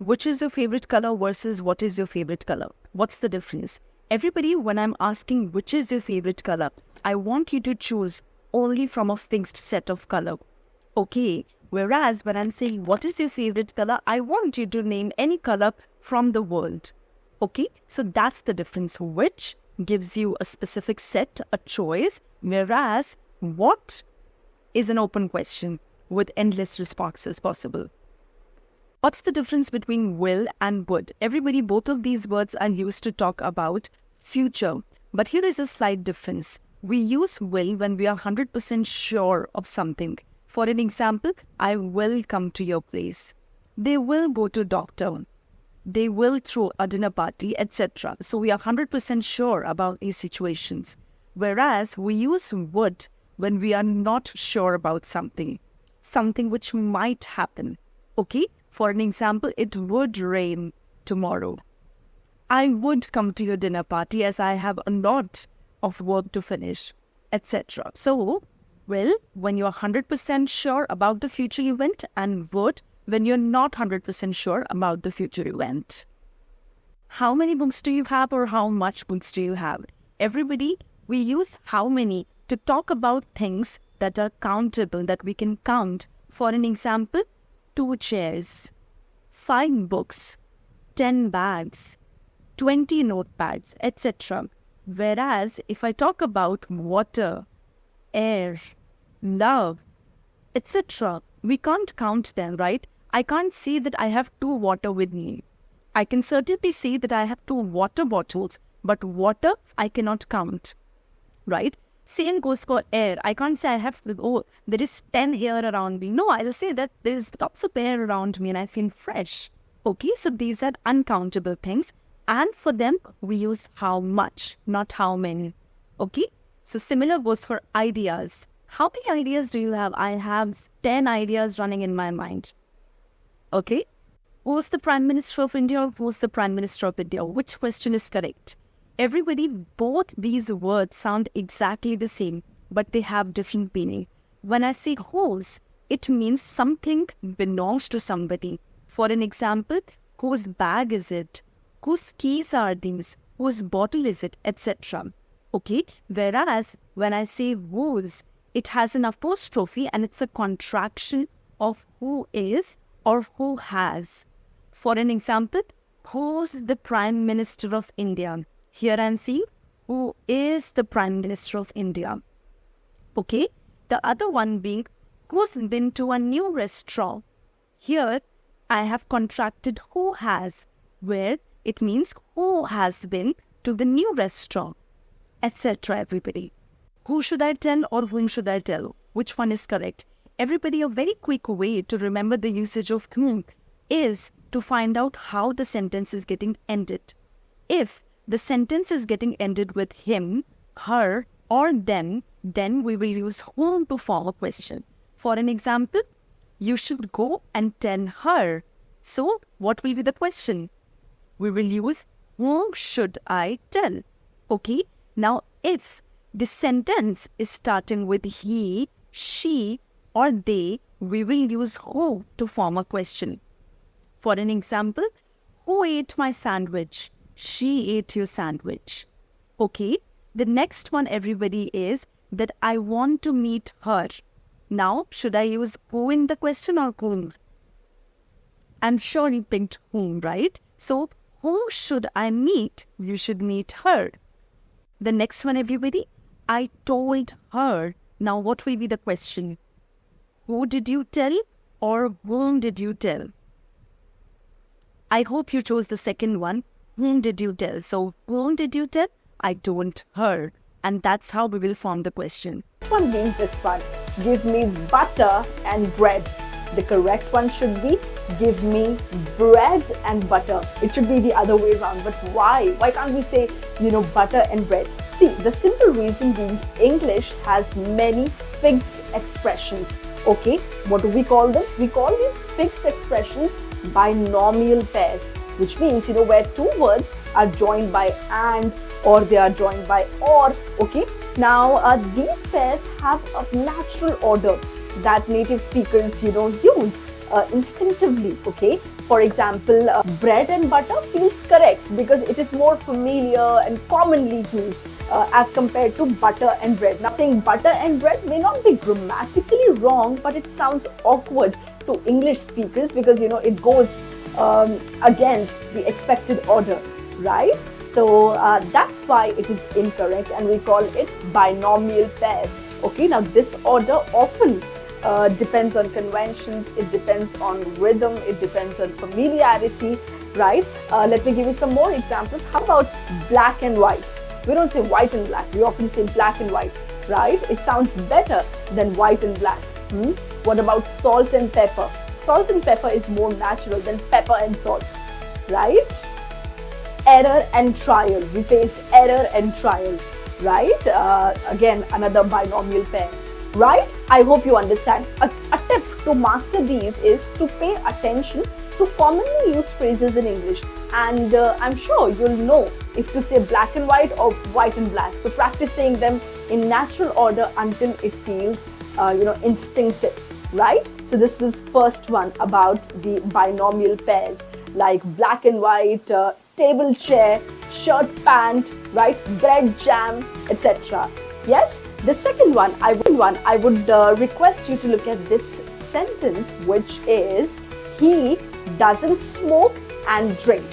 which is your favorite color versus what is your favorite color. What's the difference? Everybody, when I'm asking which is your favorite color, I want you to choose only from a fixed set of color. Okay. Whereas when I'm saying what is your favorite color, I want you to name any color from the world. Okay. So that's the difference. Which gives you a specific set, a choice, whereas what is an open question with endless responses possible. What's the difference between will and would? Everybody, both of these words are used to talk about future. But here is a slight difference. We use will when we are 100% sure of something. For an example, I will come to your place. They will go to doctor. They will throw a dinner party, etc. So we are 100% sure about these situations. Whereas we use would when we are not sure about something which might happen. Okay? For an example, it would rain tomorrow. I would come to your dinner party as I have a lot of work to finish, etc. So, will, when you're 100% sure about the future event, and would, when you're not 100% sure about the future event. How many books do you have or how much books do you have? Everybody, we use how many to talk about things that are countable, that we can count. For an example, 2 chairs, 5 books, 10 bags, 20 notepads, etc. Whereas if I talk about water, air, love, etc., we can't count them, right? I can't say that I have 2 water with me. I can certainly say that I have 2 water bottles, but water I cannot count, right? Same goes for air. I can't say I have, there is 10 air around me. No, I'll say that there is lots of air around me and I feel fresh. Okay, so these are uncountable things. And for them, we use how much, not how many. Okay, so similar goes for ideas. How many ideas do you have? I have 10 ideas running in my mind. Okay, who's the Prime Minister of India or who's the Prime Minister of India? Which question is correct? Everybody, both these words sound exactly the same, but they have different meaning. When I say whose, it means something belongs to somebody. For an example, whose bag is it? Whose keys are these? Whose bottle is it? Etc. Okay, whereas when I say whose, it has an apostrophe and it's a contraction of who is or who has. For an example, who's the Prime Minister of India? Here I'm saying, who is the Prime Minister of India? Okay, the other one being, who's been to a new restaurant? Here, I have contracted who has, where it means who has been to the new restaurant, etc. Everybody. Who should I tell or whom should I tell? Which one is correct? Everybody, a very quick way to remember the usage of whom is to find out how the sentence is getting ended. If the sentence is getting ended with him, her, or them, then we will use whom to form a question. For an example, you should go and tell her. So, what will be the question? We will use whom should I tell? Okay, now if the sentence is starting with he, she, or they, we will use who to form a question. For an example, who ate my sandwich? She ate your sandwich. Okay, the next one, everybody, is that I want to meet her. Now, should I use who in the question or whom? I'm sure you picked whom, right? So, who should I meet? You should meet her. The next one, everybody, I told her. Now, what will be the question? Who did you tell or whom did you tell? I hope you chose the second one. Whom did you tell? So, whom did you tell? I told her. And that's how we will form the question. One being this one. Give me butter and bread. The correct one should be give me bread and butter. It should be the other way around. But why? Why can't we say, butter and bread? See, the simple reason being English has many fixed expressions. Okay, what do we call them? We call these fixed expressions binomial pairs, which means, where 2 words are joined by and or they are joined by or. Okay, now these pairs have a natural order that native speakers, use. instinctively. Okay, for example, bread and butter feels correct because it is more familiar and commonly used as compared to butter and bread. Now, saying butter and bread may not be grammatically wrong, but it sounds awkward to English speakers because it goes against the expected order, right? So that's why it is incorrect, and we call it binomial pairs. Okay, now this order often depends on conventions, it depends on rhythm, it depends on familiarity, right? Let me give you some more examples. How about black and white? We don't say white and black, we often say black and white, right? It sounds better than white and black. What about salt and pepper? Salt and pepper is more natural than pepper and salt, right? Error and trial. We faced error and trial, right? Again, another binomial pair, right? I hope you understand. A tip to master these is to pay attention to commonly used phrases in English, and I'm sure you'll know if to say black and white or white and black. So practice saying them in natural order until it feels instinctive, right? So this was first one about the binomial pairs, like black and white, table chair, shirt pant, right? Bread jam, etc. Yes. The second one, I would request you to look at this sentence, which is he doesn't smoke and drink.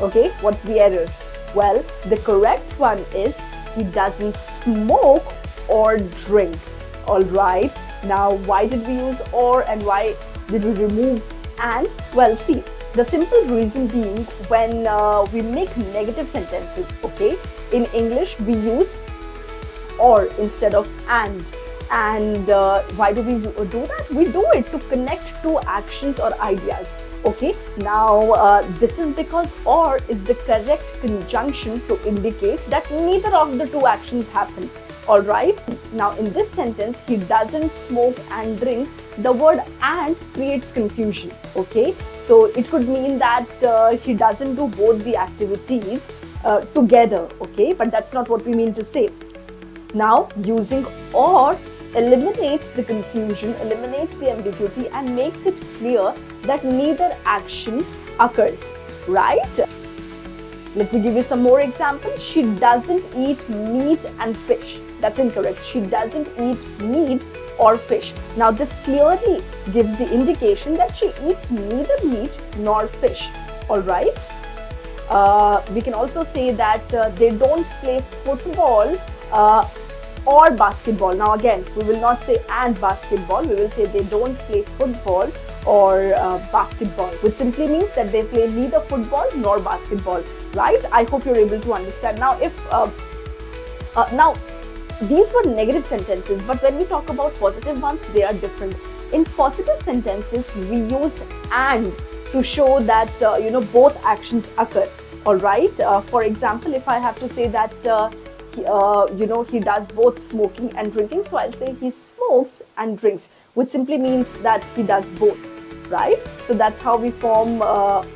Okay, what's the error? Well, the correct one is he doesn't smoke or drink. All right. Now, why did we use or and why did we remove and? Well, see, the simple reason being when we make negative sentences, okay, in English we use or instead of and. And why do we do that? We do it to connect two actions or ideas. Okay, now this is because or is the correct conjunction to indicate that neither of the two actions happen. All right. Now in this sentence, he doesn't smoke and drink. The word and creates confusion. Okay, so it could mean that he doesn't do both the activities together. Okay, but that's not what we mean to say. Now using or eliminates the confusion, eliminates the ambiguity, and makes it clear that neither action occurs, right? Let me give you some more examples. She doesn't eat meat and fish. That's incorrect. She doesn't eat meat or fish. Now this clearly gives the indication that she eats neither meat nor fish. All right. We can also say that they don't play football or basketball. Now again, we will not say and basketball. We will say they don't play football or basketball, which simply means that they play neither football nor basketball, right? I hope you're able to understand. Now, if now these were negative sentences, but when we talk about positive ones, they are different. In positive sentences, we use and to show that both actions occur. All right. For example, if I have to say that he does both smoking and drinking, so I'll say he smokes and drinks, which simply means that he does both, right? So that's how we form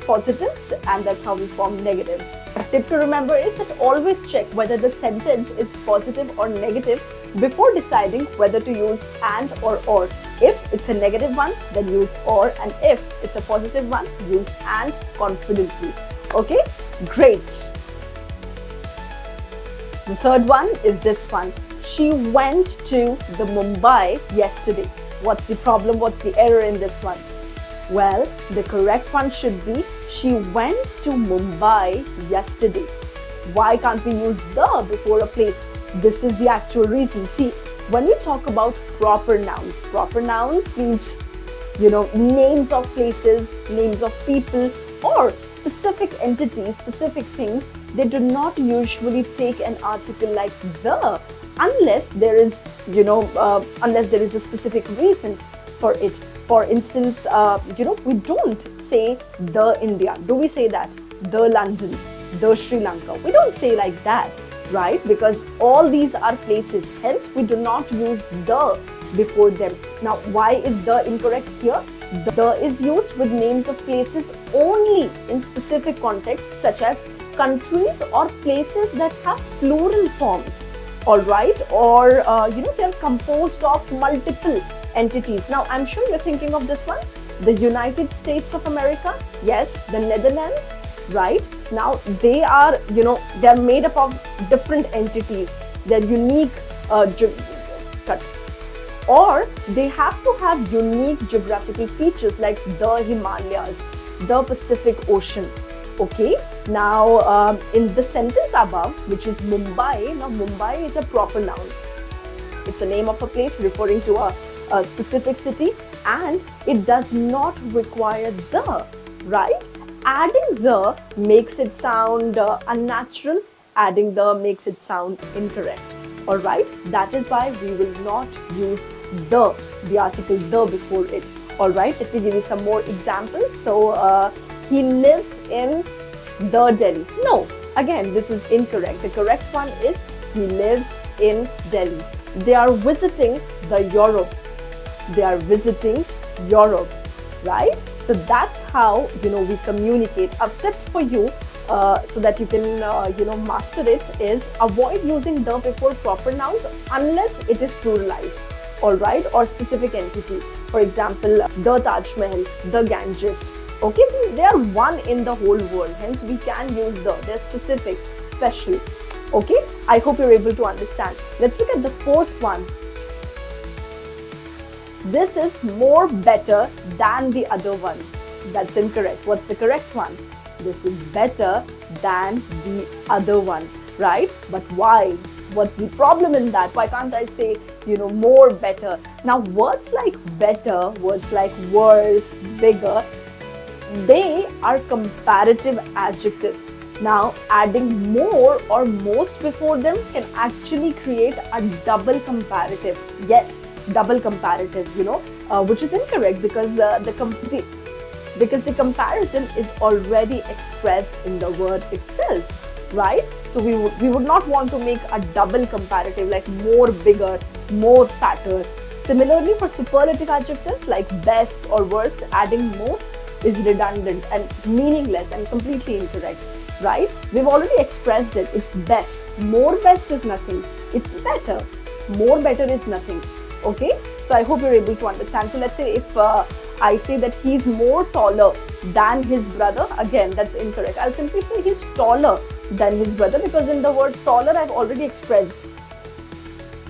positives and that's how we form negatives. A tip to remember is that always check whether the sentence is positive or negative before deciding whether to use and or. If it's a negative one, then use or, and if it's a positive one, use and confidently. Okay, great. The third one is this one. She went to the Mumbai yesterday. What's the problem? What's the error in this one? Well, the correct one should be she went to Mumbai yesterday. Why can't we use the before a place? This is the actual reason. See, when we talk about proper nouns means, names of places, names of people, or specific entities, specific things. They do not usually take an article like the unless there is, unless there is a specific reason for it. For instance, we don't say the India. Do we say that? The London, the Sri Lanka. We don't say like that, right? Because all these are places. Hence, we do not use the before them. Now, why is the incorrect here? The is used with names of places only in specific contexts such as countries or places that have plural forms, all right, or they are composed of multiple entities. Now, I'm sure you're thinking of this one, the United States of America. Yes, the Netherlands, right? Now, they are, they're made up of different entities. They're unique, or they have to have unique geographical features like the Himalayas, the Pacific Ocean. Okay, now in the sentence above, which is Mumbai, now Mumbai is a proper noun. It's a name of a place referring to a specific city, and it does not require the, right? Adding the makes it sound unnatural. Adding the makes it sound incorrect. All right, that is why we will not use the article the before it. All right, let me give you some more examples. So he lives in the Delhi. No, again, this is incorrect. The correct one is he lives in Delhi. They are visiting the Europe. They are visiting Europe, right? So that's how, we communicate. A tip for you so that you can, master it is avoid using the before proper nouns unless it is pluralized, all right, or specific entity. For example, the Taj Mahal, the Ganges. Okay, they are one in the whole world. Hence, we can use the. They're specific, special. Okay, I hope you're able to understand. Let's look at the fourth one. This is more better than the other one. That's incorrect. What's the correct one? This is better than the other one, right? But why? What's the problem in that? Why can't I say, more better? Now, words like better, words like worse, bigger, they are comparative adjectives. Now, adding more or most before them can actually create a double comparative. Yes, double comparative, which is incorrect because the comparison is already expressed in the word itself, right? So we would not want to make a double comparative like more bigger, more fatter. Similarly, for superlative adjectives like best or worst, adding most is redundant and meaningless and completely incorrect, right? We've already expressed it. It's best. More best is nothing. It's better. More better is nothing. Okay? So I hope you're able to understand. So let's say if I say that he's more taller than his brother, again, that's incorrect. I'll simply say he's taller than his brother because in the word taller, I've already expressed.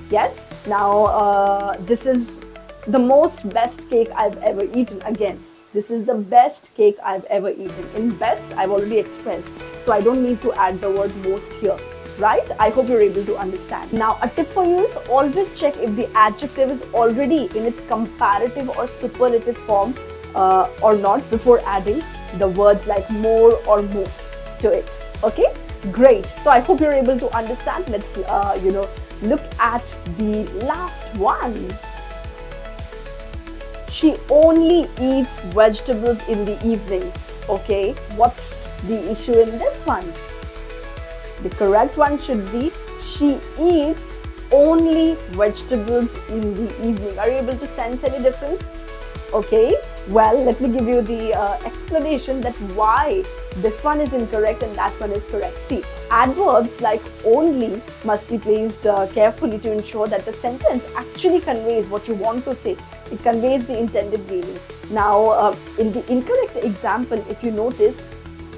Yes? Now, this is the most best cake I've ever eaten. Again, this is the best cake I've ever eaten. In best, I've already expressed. So I don't need to add the word most here. Right? I hope you're able to understand. Now, a tip for you is always check if the adjective is already in its comparative or superlative form or not before adding the words like more or most to it. Okay? Great. So I hope you're able to understand. Let's, look at the last one. She only eats vegetables in the evening. Okay? What's the issue in this one? The correct one should be she eats only vegetables in the evening. Are you able to sense any difference? Okay, well, let me give you the explanation that why this one is incorrect and that one is correct. See, adverbs like only must be placed carefully to ensure that the sentence actually conveys what you want to say. It conveys the intended meaning. Now, in the incorrect example, if you notice,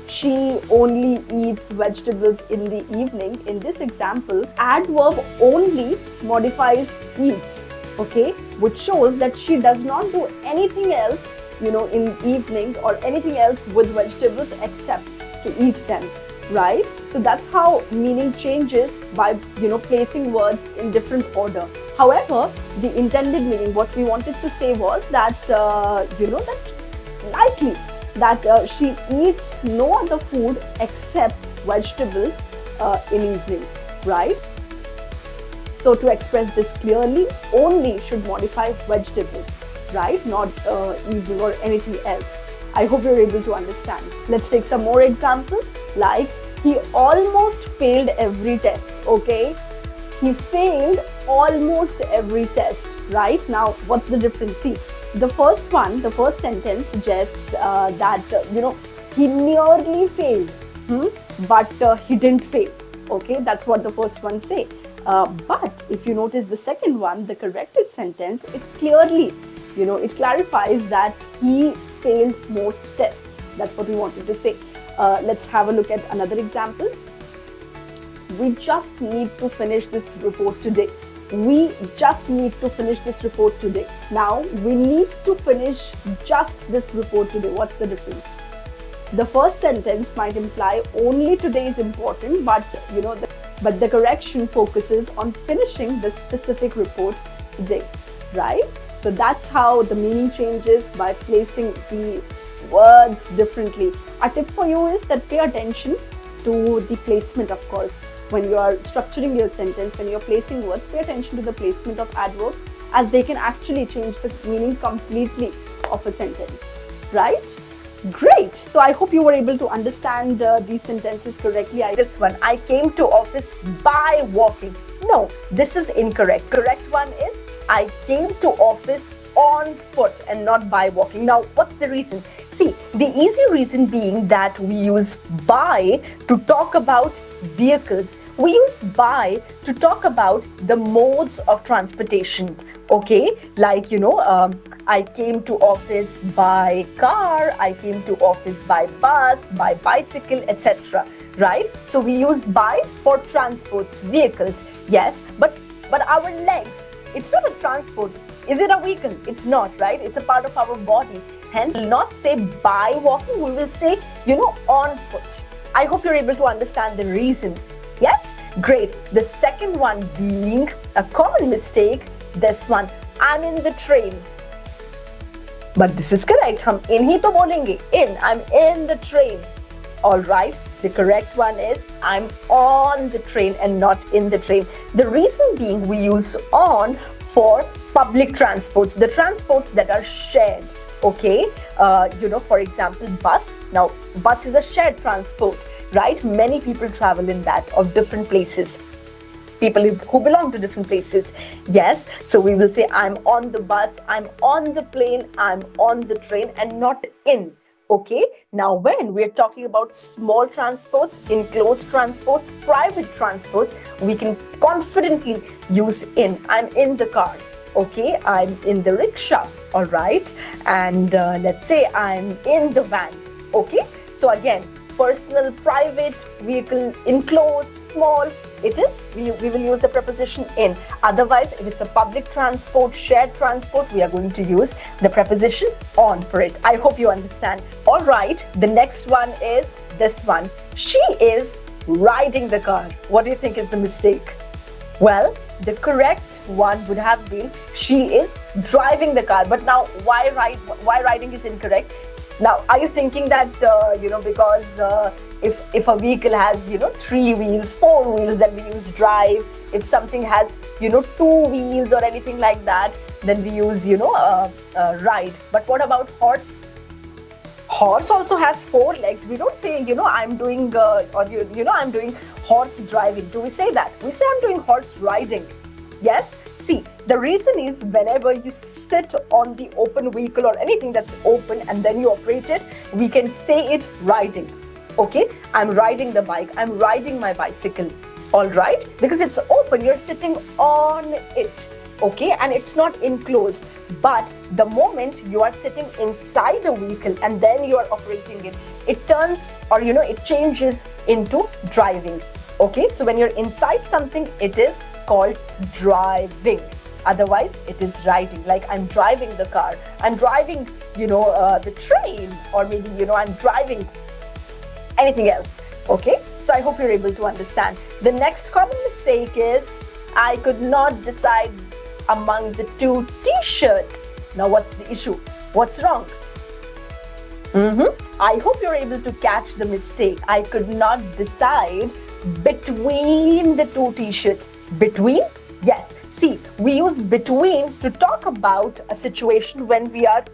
she only eats vegetables in the evening. In this example, adverb only modifies eats, okay, which shows that she does not do anything else, in evening or anything else with vegetables except to eat them, right? So that's how meaning changes by, placing words in different order. However, the intended meaning, what we wanted to say was that, that likely that she eats no other food except vegetables in evening, right? So to express this clearly, only should modify vegetables, right? Not evening or anything else. I hope you're able to understand. Let's take some more examples like he almost failed every test, okay? He failed almost every test, right? Now, what's the difference? See, the first sentence suggests that, he nearly failed, but he didn't fail. Okay, that's what the first one say. But if you notice the second one, the corrected sentence, it clearly, it clarifies that he failed most tests. That's what we wanted to say. Let's have a look at another example. We just need to finish this report today. We just need to finish this report today. Now, we need to finish just this report today. What's the difference? The first sentence might imply only today is important, but but the correction focuses on finishing the specific report today, right? So that's how the meaning changes, by placing the words differently. A tip for you is that pay attention to the placement, of course. When you are structuring your sentence, when you're placing words, pay attention to the placement of adverbs, as they can actually change the meaning completely of a sentence, right? Great. So I hope you were able to understand these sentences correctly. This one, I came to office by walking. No, this is incorrect. Correct one is, I came to office on foot and not by walking. Now, what's the reason? See, the easy reason being that we use by to talk about vehicles. We use by to talk about the modes of transportation. Okay, like, I came to office by car, I came to office by bus, by bicycle, etc. Right? So we use by for transports, vehicles. Yes, but our legs, it's not a transport. Is it a vehicle? It's not, right? It's a part of our body. Hence, we'll not say by walking, we will say, on foot. I hope you're able to understand the reason. Yes? Great. The second one being a common mistake, this one, I'm in the train. But this is correct. Hum in hi to bolenge. In. I'm in the train. All right. The correct one is I'm on the train and not in the train. The reason being we use on for public transports, the transports that are shared. Okay. For example, bus. Now, bus is a shared transport, right? Many people travel in that, of different places. People who belong to different places. Yes, so we will say I'm on the bus, I'm on the plane, I'm on the train, and not in. Okay, now when we're talking about small transports, enclosed transports, private transports, we can confidently use in. I'm in the car. Okay, I'm in the rickshaw. All right, and let's say I'm in the van. Okay, so again, personal, private, vehicle, enclosed, small, it is, we will use the preposition in. Otherwise, if it's a public transport, shared transport, we are going to use the preposition on for it. I hope you understand. All right, the next one is this one. She is riding the car. What do you think is the mistake? Well, the correct one would have been she is driving the car. But now, why riding is incorrect? Now, are you thinking that because if a vehicle has 3 wheels, 4 wheels, then we use drive. If something has 2 wheels or anything like that, then we use ride. But what about horse? Horse also has 4 legs. We don't say I'm doing I'm doing horse driving. Do we say that? We say I'm doing horse riding. Yes. See, the reason is whenever you sit on the open vehicle or anything that's open and then you operate it, we can say it riding. Okay, I'm riding the bike, I'm riding my bicycle. All right, because it's open, you're sitting on it. Okay, and it's not enclosed. But the moment you are sitting inside the vehicle and then you are operating it, it turns or it changes into driving. Okay, so when you're inside something, it is called driving. Otherwise, it is riding. Like I'm driving the car, I'm driving, the train, or maybe, I'm driving anything else. Okay, so I hope you're able to understand. The next common mistake is I could not decide among the 2 t-shirts. Now, what's the issue? What's wrong? I hope you're able to catch the mistake. I could not decide between the 2 t-shirts. Between? Yes. See, we use between to talk about a situation when we are,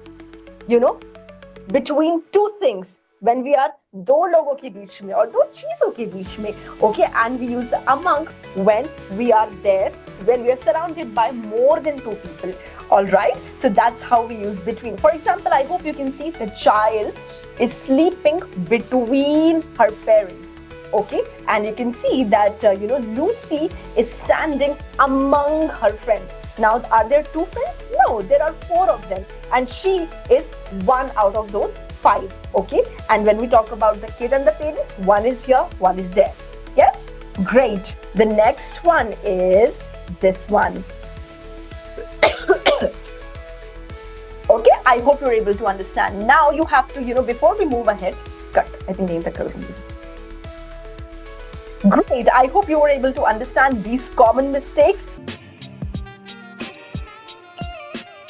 between 2 things. When we are दो लोगों के बीच में और 2 चीजों के बीच में. Okay, and we use among when we are there, when we are surrounded by more than 2 people. All right, so that's how we use between. For example, I hope you can see the child is sleeping between her parents. Okay, and you can see that Lucy is standing among her friends. Now, are there 2 friends? No, there are 4 of them, and she is 1 out of those 5. Okay, and when we talk about the kid and the parents, 1 is here, 1 is there. Yes, great. The next one is this one. Okay, I hope you're able to understand. Now you have to, before we move ahead, cut. I think nahi kar. Great. I hope you were able to understand these common mistakes.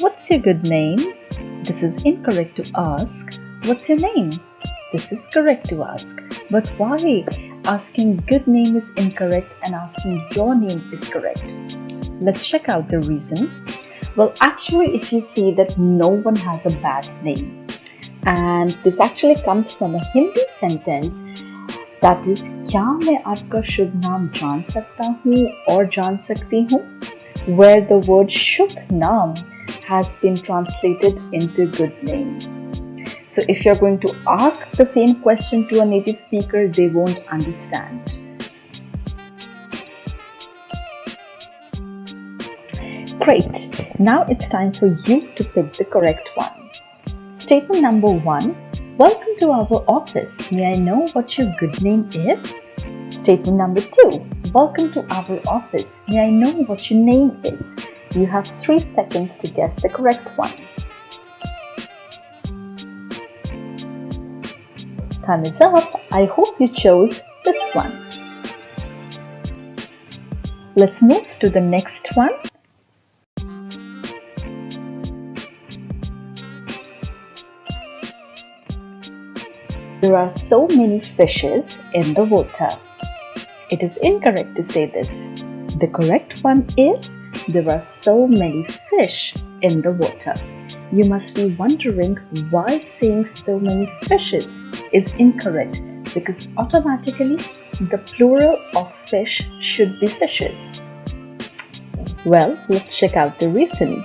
What's your good name? This is incorrect to ask. What's your name? This is correct to ask. But why asking good name is incorrect and asking your name is correct? Let's check out the reason. Well, actually, if you see that no one has a bad name, and this actually comes from a Hindi sentence that is, क्या मैं आपका शुभ नाम जान सकता हूँ और जान सकती हूँ, where the word शुभ नाम has been translated into good name. So if you're going to ask the same question to a native speaker, they won't understand. Great. Now it's time for you to pick the correct one. Statement number 1. Welcome to our office. May I know what your good name is? Statement number 2. Welcome to our office. May I know what your name is? You have 3 seconds to guess the correct one. Time is up. I hope you chose this one. Let's move to the next one. There are so many fishes in the water. It is incorrect to say this. The correct one is, there are so many fish in the water. You must be wondering why saying so many fishes is incorrect, because automatically the plural of fish should be fishes. Well, let's check out the reason.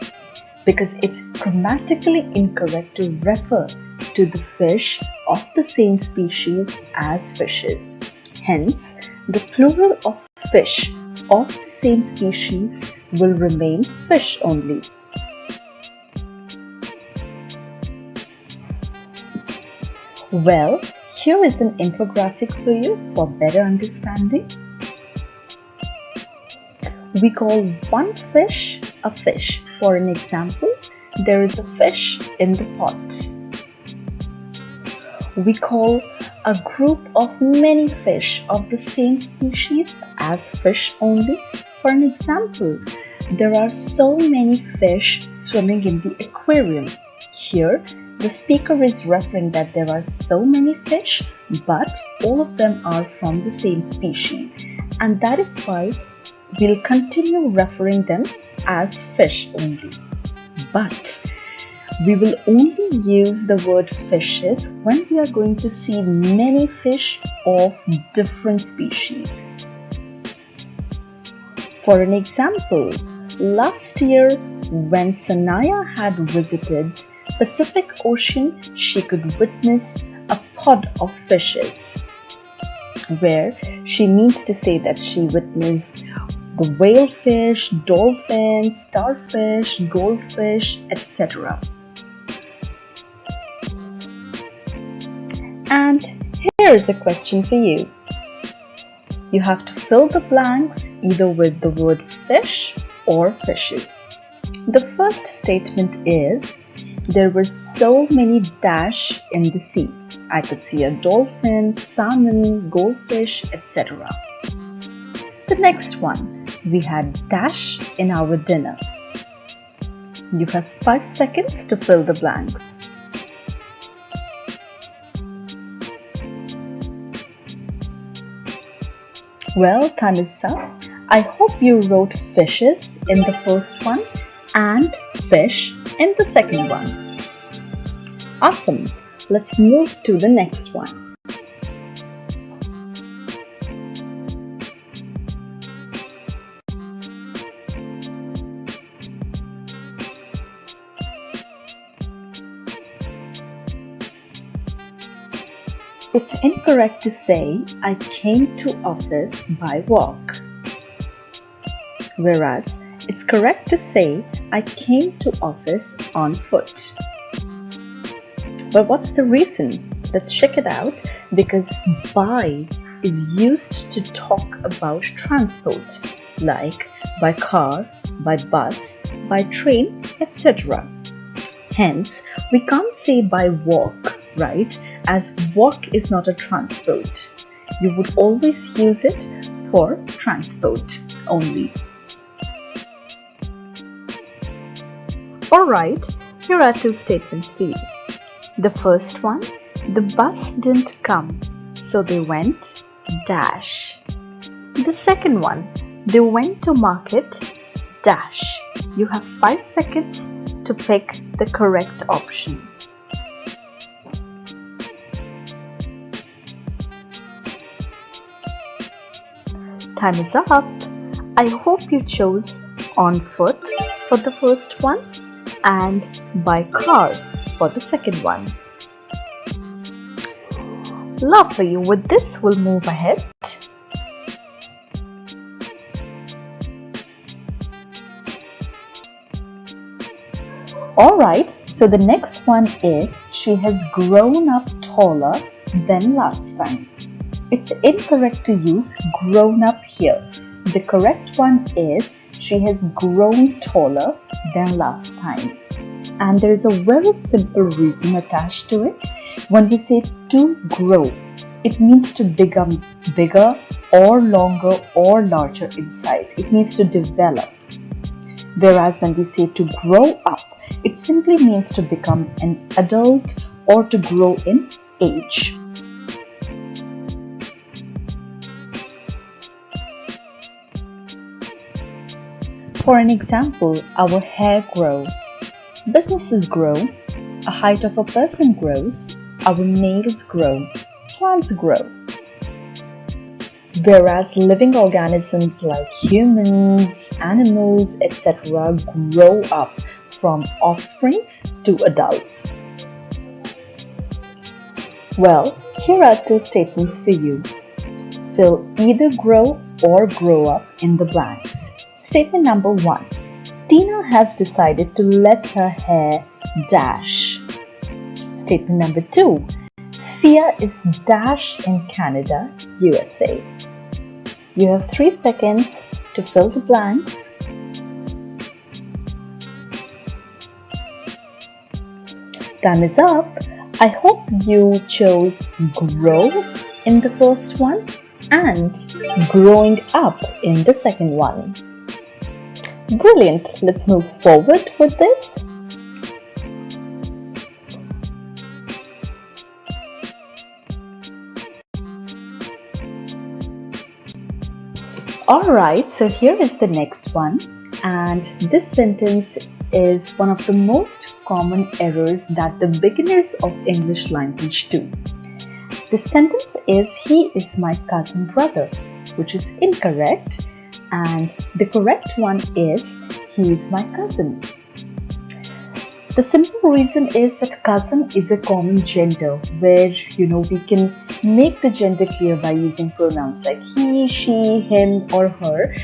Because it's grammatically incorrect to refer to the fish of the same species as fishes. Hence, the plural of fish of the same species will remain fish only. Well, here is an infographic for you for better understanding. We call one fish a fish. For an example, there is a fish in the pot. We call a group of many fish of the same species as fish only. For an example, there are so many fish swimming in the aquarium. Here, the speaker is referring that there are so many fish, but all of them are from the same species. And that is why we'll continue referring them as fish only. But we will only use the word fishes when we are going to see many fish of different species. For an example, last year when Sanaya had visited Pacific Ocean, she could witness a pod of fishes, where she means to say that she witnessed the whalefish, dolphins, starfish, goldfish, etc. And here is a question for you. You have to fill the blanks either with the word fish or fishes. The first statement is, there were so many dash in the sea. I could see a dolphin, salmon, goldfish, etc. The next one, we had dash in our dinner. You have 5 seconds to fill the blanks. Well, time is up. I hope you wrote fishes in the first one and fish in the second one. Awesome. Let's move to the next one. It's incorrect to say I came to office by walk. Whereas it's correct to say I came to office on foot. But what's the reason? Let's check it out. Because by is used to talk about transport, like by car, by bus, by train, etc. Hence, we can't say by walk, right? As walk is not a transport. You would always use it for transport only. Alright, here are two statements for you. The first one, the bus didn't come, so they went dash. The second one, they went to market dash. You have 5 seconds to pick the correct option. Time is up. I hope you chose on foot for the first one and by car for the second one. Lovely. With this, we'll move ahead. Alright, so the next one is she has grown up taller than last time. It's incorrect to use grown up here. The correct one is she has grown taller than last time. And there is a very simple reason attached to it. When we say to grow, it means to become bigger or longer or larger in size. It means to develop. Whereas when we say to grow up, it simply means to become an adult or to grow in age. For an example, our hair grow, businesses grow, a height of a person grows, our nails grow, plants grow. Whereas living organisms like humans, animals, etc. grow up from offsprings to adults. Well, here are two statements for you. Fill either grow or grow up in the blanks. Statement number 1. Tina has decided to let her hair dash. Statement number 2. Fear is dash in Canada, USA. You have 3 seconds to fill the blanks. Time is up. I hope you chose grow in the first one and growing up in the second one. Brilliant. Let's move forward with this. Alright, so here is the next one, and this sentence is one of the most common errors that the beginners of English language do. The sentence is he is my cousin brother, which is incorrect, and the correct one is he is my cousin. The simple reason is that cousin is a common gender where we can make the gender clear by using pronouns like he, she, him or her,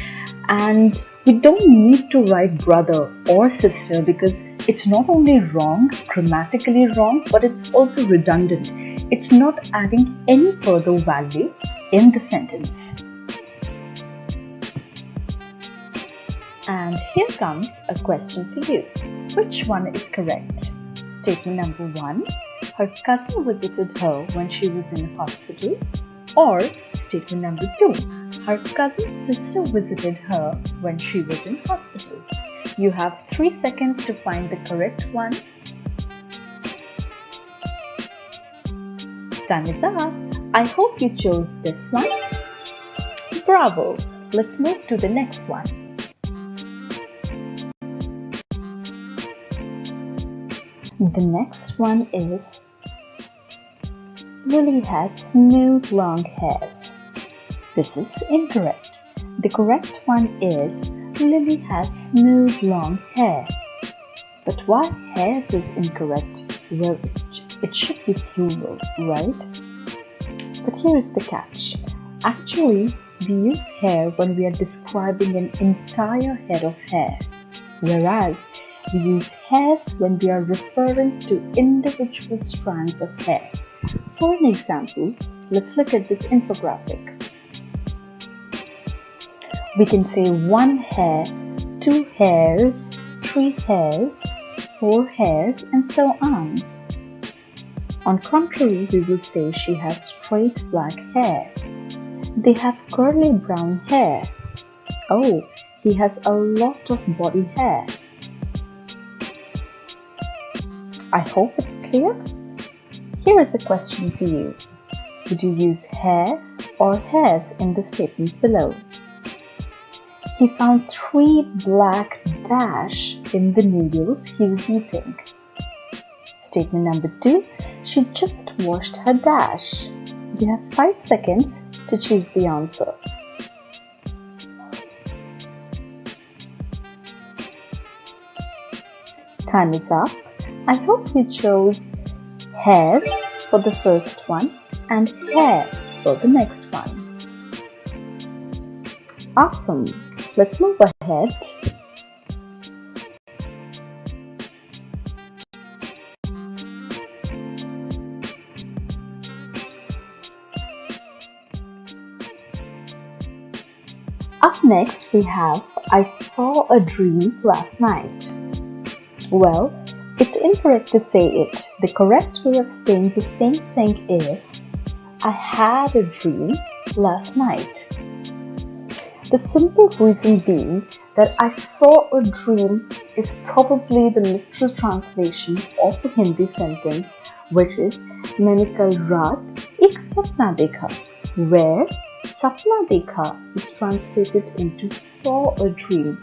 and we don't need to write brother or sister because it's not only wrong, grammatically wrong, but it's also redundant. It's not adding any further value in the sentence. And here comes a question for you. Which one is correct? Statement number 1, her cousin visited her when she was in hospital. Or statement number 2, her cousin's sister visited her when she was in hospital. You have 3 seconds to find the correct one. Time is up. I hope you chose this one. Bravo! Let's move to the next one. The next one is Lily has smooth long hairs. This is incorrect. The correct one is Lily has smooth long hair. But why hairs is incorrect? Well, it should be plural, right? But here is the catch. Actually, we use hair when we are describing an entire head of hair, whereas we use hairs when we are referring to individual strands of hair. For an example, let's look at this infographic. We can say 1 hair, 2 hairs, 3 hairs, 4 hairs, and so on. On contrary, we will say she has straight black hair. They have curly brown hair. Oh, he has a lot of body hair. I hope it's clear. Here is a question for you. Would you use hair or hairs in the statements below? He found 3 black dash in the noodles he was eating. Statement number 2, she just washed her dash. You have 5 seconds to choose the answer. Time is up. I hope you chose hairs for the first one and hair for the next one. Awesome. Let's move ahead. Up next we have I saw a dream last night. Well, it's incorrect to say it. The correct way of saying the same thing is I had a dream last night. The simple reason being that I saw a dream is probably the literal translation of the Hindi sentence, which is मैंने कल रात एक सपना देखा, where sapna dekha is translated into saw a dream.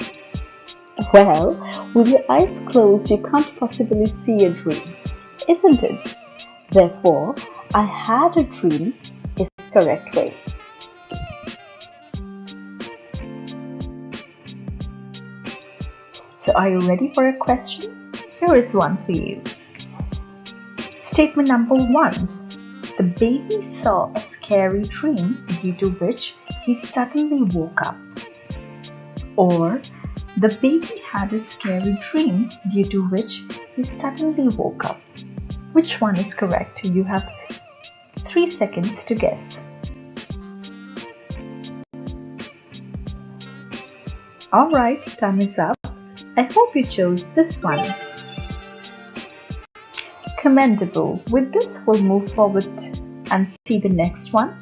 Well, with your eyes closed, you can't possibly see a dream, isn't it? Therefore, I had a dream is the correct way. So are you ready for a question? Here is one for you. Statement number 1. The baby saw a scary dream due to which he suddenly woke up. Or, the baby had a scary dream due to which he suddenly woke up. Which one is correct? You have 3 seconds to guess. Alright, time is up. I hope you chose this one. Commendable. With this, we'll move forward and see the next one.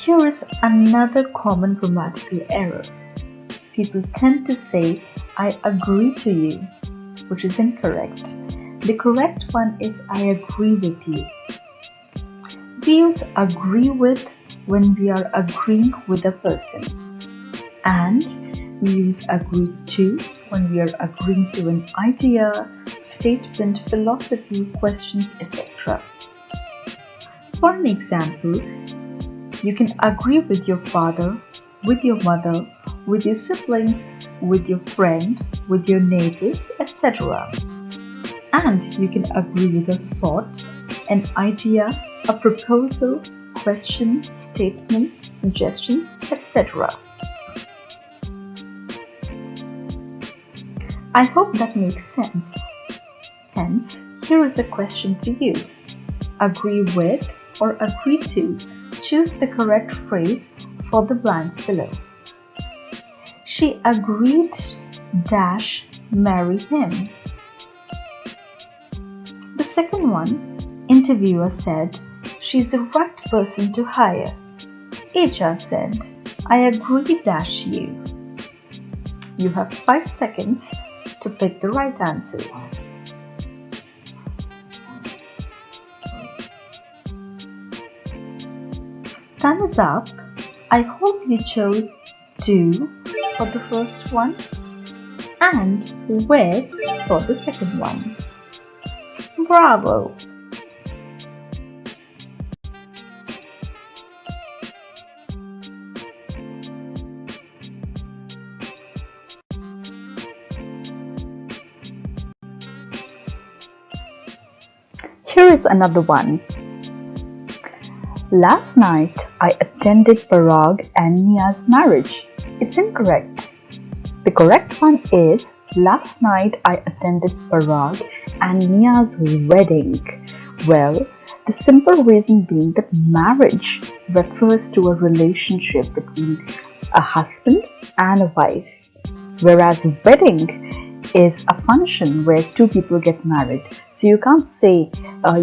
Here is another common grammatical error. People tend to say, I agree to you, which is incorrect. The correct one is I agree with you. We use agree with when we are agreeing with a person. And we use agree to when we are agreeing to an idea, statement, philosophy, questions, etc. For an example, you can agree with your father, with your mother, with your siblings, with your friend, with your neighbors, etc. And you can agree with a thought, an idea, a proposal, question, statements, suggestions, etc. I hope that makes sense. Hence, here is a question for you. Agree with or agree to. Choose the correct phrase for the blanks below. She agreed dash marry him. The second one, interviewer said, she's the right person to hire. HR said, I agree dash you. You have 5 seconds to pick the right answers. Time is up. I hope you chose do for the first one and with for the second one. Bravo! Here is another one. Last night I attended Parag and Nia's marriage. It's incorrect. The correct one is last night I attended Parag and Nia's wedding. Well, the simple reason being that marriage refers to a relationship between a husband and a wife, whereas wedding is a function where two people get married. So you can't say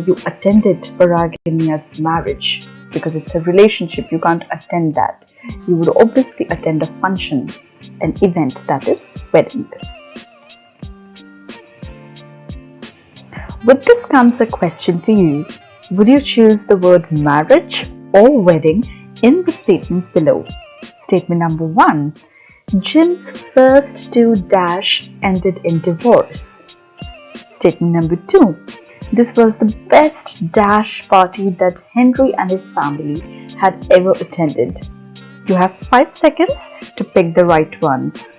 you attended Parag and Nia's marriage because it's a relationship. You can't attend that. You would obviously attend a function, an event, that is wedding. With this comes a question for you. Would you choose the word marriage or wedding in the statements below? Statement number 1. Jim's first 2 dash ended in divorce. Statement number 2. This was the best dash party that Henry and his family had ever attended. You have 5 seconds to pick the right ones.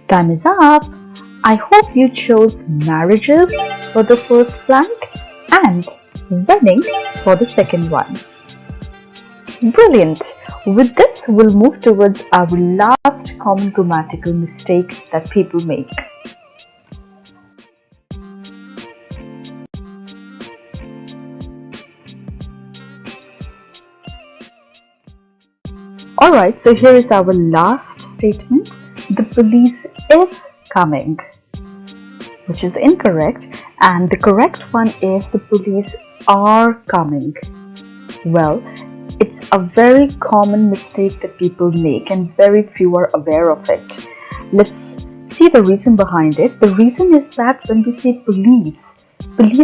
Time is up. I hope you chose marriages for the first blank and wedding for the second one. Brilliant! With this, we'll move towards our last common grammatical mistake that people make. Alright, so here is our last statement. The police is coming, which is incorrect, and the correct one is the police are coming. Well, it's a very common mistake that people make and very few are aware of it. Let's see the reason behind it. The reason is that when we say police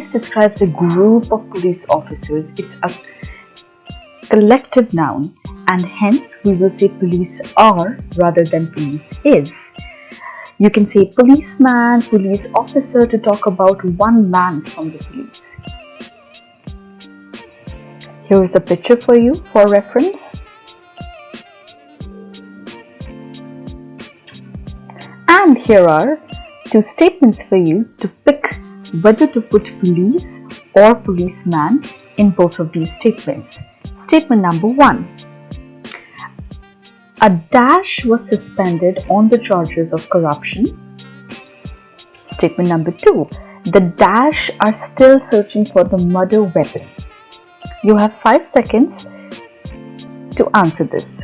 describes a group of police officers. It's a collective noun, and hence we will say police are rather than police is. You can say policeman, police officer to talk about one man from the police. Here is a picture for you for reference. And here are 2 statements for you to pick whether to put police or policeman in both of these statements. Statement number 1. A dash was suspended on the charges of corruption. Statement number 2. The dash are still searching for the murder weapon. You have 5 seconds to answer this.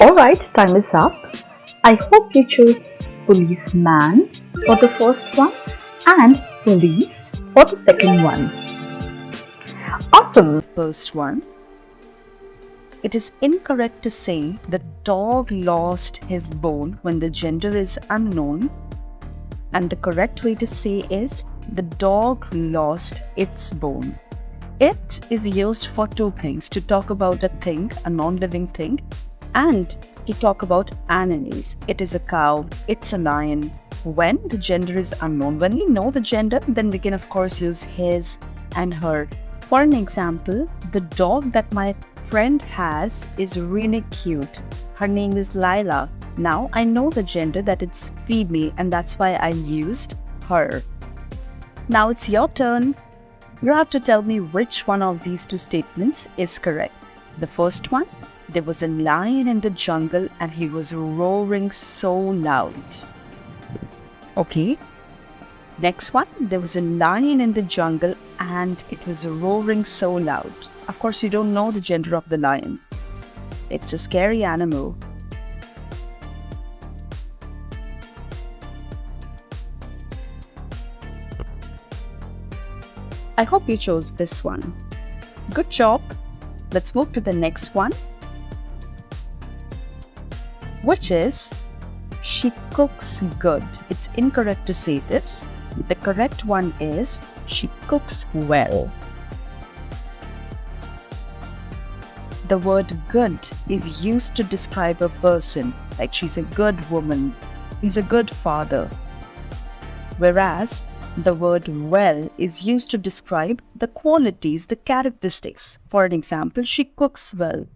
Alright, time is up. I hope you chose policeman for the first one and police for the second one. Awesome! First one. It is incorrect to say the dog lost his bone when the gender is unknown, and the correct way to say is the dog lost its bone. It is used for 2 things: to talk about a thing, a non-living thing, and to talk about animals. It is a cow, it's a lion. When the gender is unknown, when we know the gender, then we can of course use his and her. For an example, the dog that my friend has is really cute. Her name is Lila. Now I know the gender, that it's female, and that's why I used her. Now it's your turn. You have to tell me which one of these 2 statements is correct. The first one, there was a lion in the jungle and he was roaring so loud. Okay. Next one, there was a lion in the jungle and it was roaring so loud. Of course, you don't know the gender of the lion. It's a scary animal. I hope you chose this one. Good job. Let's move to the next one, which is she cooks good. It's incorrect to say this. The correct one is she cooks well. The word good is used to describe a person, like she's a good woman, he's a good father. Whereas the word well is used to describe the qualities, the characteristics. For an example, she cooks well.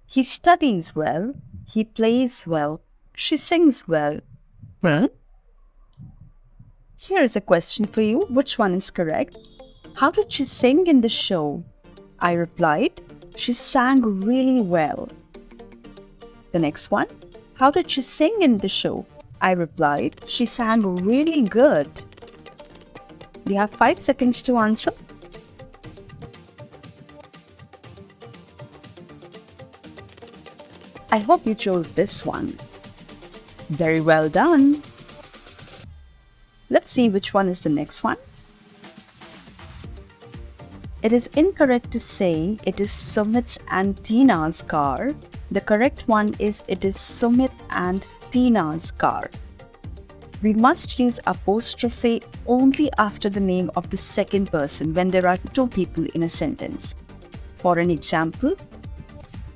He studies well. He plays well. She sings well. Well, here is a question for you. Which one is correct? How did she sing in the show? I replied, she sang really well. The next one. How did she sing in the show? I replied, she sang really good. You have 5 seconds to answer. I hope you chose this one. Very well done. Let's see which one is the next one. It is incorrect to say it is Sumit and Tina's car. The correct one is it is Sumit and Tina's car. We must use apostrophe only after the name of the second person when there are two people in a sentence. For an example,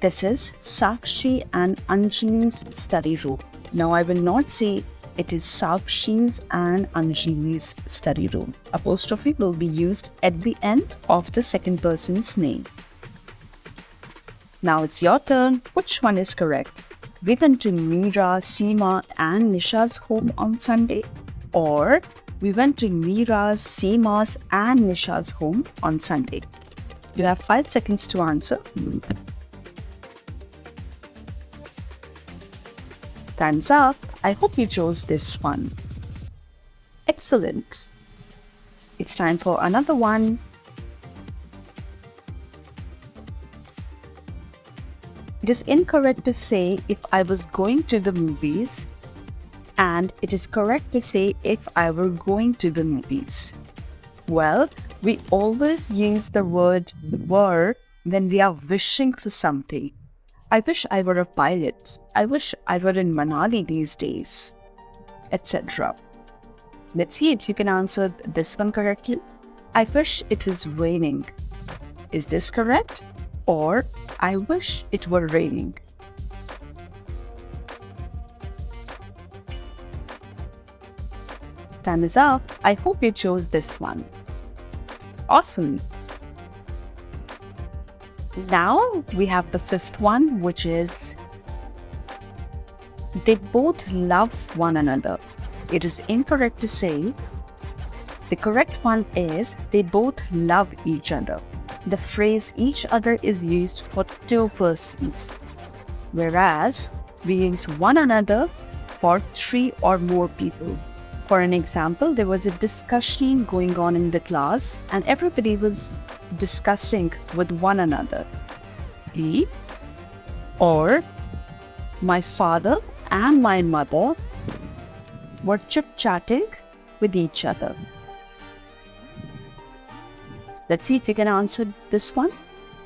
this is Sakshi and Anjali's study room. Now I will not say it is Sakshi's and Anjali's study room. Apostrophe will be used at the end of the second person's name. Now it's your turn. Which one is correct? We went to Meera, Seema and Nisha's home on Sunday. Or we went to Meera's, Seema's and Nisha's home on Sunday. You have 5 seconds to answer. Time's up. I hope you chose this one. Excellent. It's time for another one. It is incorrect to say if I was going to the movies, and it is correct to say if I were going to the movies. Well, we always use the word were when we are wishing for something. I wish I were a pilot. I wish I were in Manali these days, etc. Let's see if you can answer this one correctly. I wish it was raining. Is this correct? Or I wish it were raining. Time is up. I hope you chose this one. Awesome. Now we have the fifth one, which is they both love one another. It is incorrect to say. The correct one is they both love each other. The phrase each other is used for two persons, whereas we use one another for 3 or more people. For an example, there was a discussion going on in the class and everybody was discussing with one another. He or my father and my mother were chit-chatting with each other. Let's see if you can answer this one.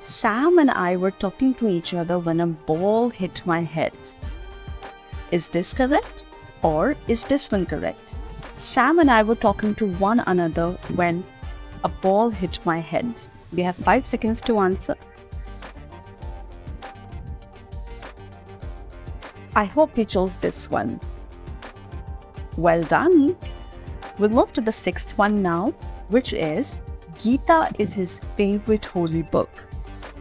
Sam and I were talking to each other when a ball hit my head. Is this correct? Or is this one correct? Sam and I were talking to one another when a ball hit my head. We have 5 seconds to answer. I hope you chose this one. Well done. We'll move to the sixth one now, which is Gita is his favorite holy book.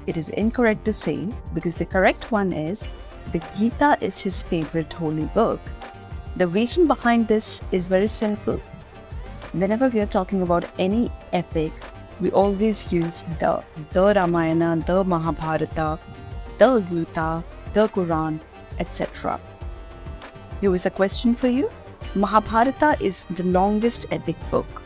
It is incorrect to say because the correct one is the Gita is his favorite holy book. The reason behind this is very simple. Whenever we are talking about any epic, we always use the Ramayana, the Mahabharata, the Gita, the Quran, etc. Here is a question for you. Mahabharata is the longest epic book.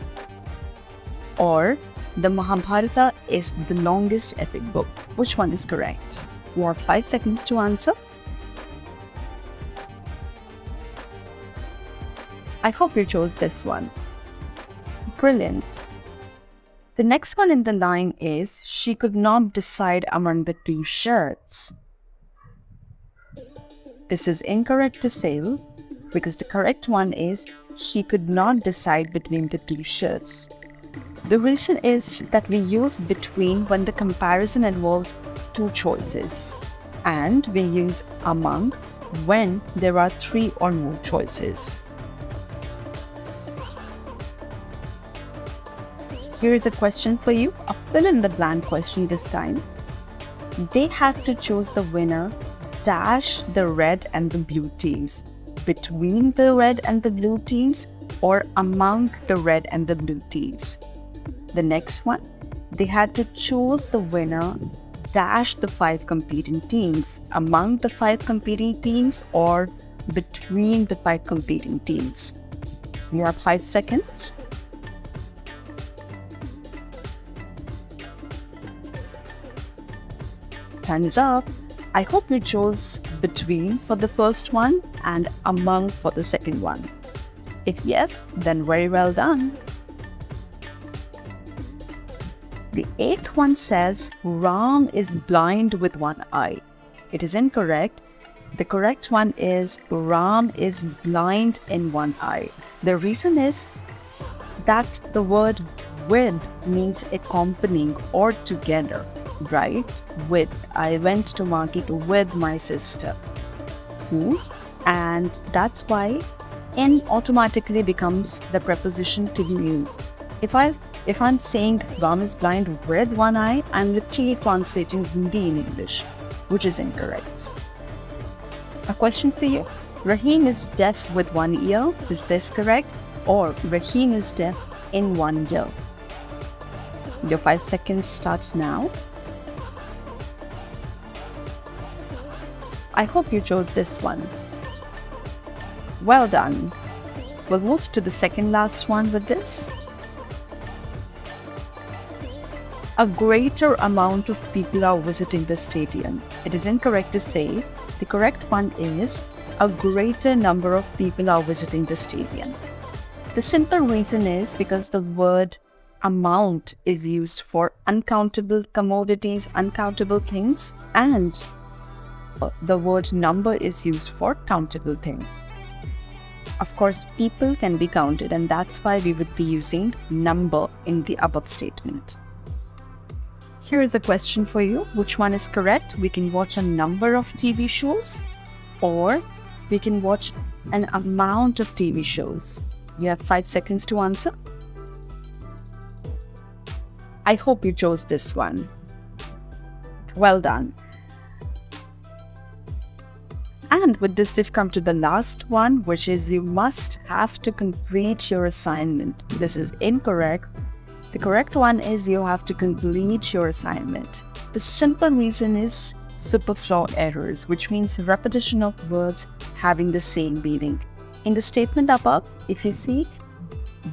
Or the Mahabharata is the longest epic book. Which one is correct? You have 5 seconds to answer. I hope you chose this one. Brilliant. The next one in the line is she could not decide among the 2 shirts. This is incorrect to say because the correct one is she could not decide between the 2 shirts. The reason is that we use between when the comparison involves 2 choices, and we use among when there are 3 or more choices. Here is a question for you, a fill in the blank question this time. They had to choose the winner dash the red and the blue teams, between the red and the blue teams, or among the red and the blue teams. The next one, they had to choose the winner dash the 5 competing teams, among the 5 competing teams, or between the 5 competing teams. You have 5 seconds. Time is up. I hope you chose between for the first one and among for the second one. If yes, then very well done. The 8th one says Ram is blind with one eye. It is incorrect. The correct one is Ram is blind in one eye. The reason is that the word with means accompanying or together, right? With. I went to market with my sister. And that's why in automatically becomes the preposition to be used. If I'm saying Ram is blind with one eye, I'm literally translating Hindi in English, which is incorrect. A question for you. Rahim is deaf with one ear. Is this correct? Or Rahim is deaf in one ear? Your 5 seconds starts now. I hope you chose this one. Well done. We'll move to the second last one with this. A greater amount of people are visiting the stadium. It is incorrect to say. The correct one is a greater number of people are visiting the stadium. The simple reason is because the word amount is used for uncountable commodities, uncountable things, and the word number is used for countable things. Of course, people can be counted, and that's why we would be using number in the above statement. Here is a question for you. Which one is correct? We can watch a number of TV shows, or we can watch an amount of TV shows. You have 5 seconds to answer. I hope you chose this one. Well done. And with this, we've come to the last one, which is you must have to complete your assignment. This is incorrect. The correct one is you have to complete your assignment. The simple reason is superfluous errors, which means repetition of words having the same meaning. In the statement above, if you see,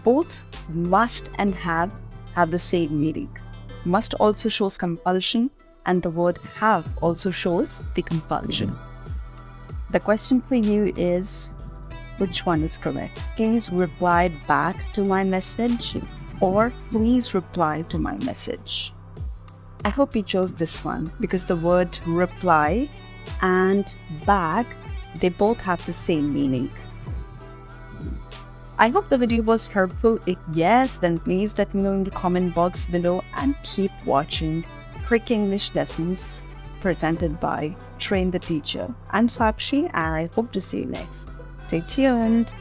both must and have the same meaning. Must also shows compulsion, and the word have also shows the compulsion. The question for you is, which one is correct? Please reply back to my message, or please reply to my message. I hope you chose this one because the word reply and back, they both have the same meaning. I hope the video was helpful. If yes, then please let me know in the comment box below, and keep watching Quick English Lessons presented by Train the Teacher. I'm Sakshi, and I hope to see you next. Stay tuned.